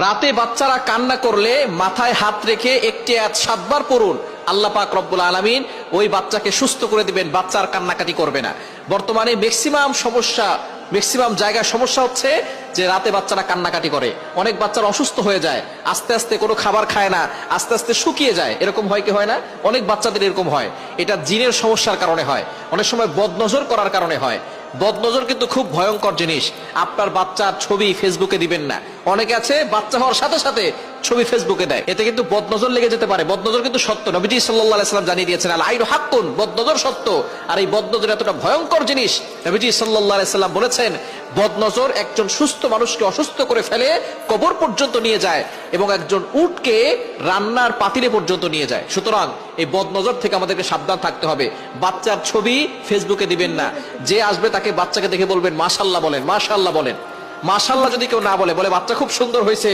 রাতে বাচ্চারা কান্না করলে মাথায় হাত রেখে একটি আয়াত 7 বার পড়ুন, আল্লাহ পাক রব্বুল আলামিন ওই বাচ্চাকে সুস্থ করে দিবেন, বাচ্চার কান্নাকাটি করবে না। বর্তমানে ম্যাক্সিমাম জায়গায় সমস্যা হচ্ছে যে রাতে বাচ্চারা কান্নাকাটি করে, অনেক বাচ্চারা অসুস্থ হয়ে যায়, আস্তে আস্তে কোনো খাবার খায় না, আস্তে আস্তে শুকিয়ে যায়। এরকম হয় কি হয় না? অনেক বাচ্চাদের এরকম হয়। এটা জিনের সমস্যার কারণে হয়, অনেক সময় বদনজর করার কারণে হয়। বদনজর কিন্তু খুব ভয়ঙ্কর জিনিস। আপনার বাচ্চার ছবি ফেসবুকে দিবেন না। অনেকে আছে বাচ্চা হওয়ার সাথে সাথে ছবি ফেসবুকে দেয়, এতে কিন্তু বদনজর লেগে যেতে পারে। বদনজর কিন্তু সত্য, নবীজি সাল্লাল্লাহু আলাইহি ওয়াসাল্লাম জানিয়ে দিয়েছেন আল আইনু হাক্কুন, বদনজর সত্য। আর এই বদনজর এতটা ভয়ঙ্কর জিনিস, নবীজি সাল্লাল্লাহু আলাইহি ওয়াসাল্লাম বলেছেন বদনজর একজন সুস্থ মানুষকে অসুস্থ করে ফেলে, কবর পর্যন্ত নিয়ে যায় এবং একজন উটকে রান্নার পাতিলে পর্যন্ত নিয়ে যায়। সুতরাং এই বদনজর থেকে আমাদেরকে সাবধান থাকতে হবে। বাচ্চার ছবি ফেসবুকে দিবেন না। যে আসবে তাকে বাচ্চাকে দেখে বলবেন মাশাআল্লাহ বলেন, মাশাআল্লাহ বলেন। মাশাআল্লাহ যদি কেউ না বলে, বাচ্চা খুব সুন্দর হয়েছে,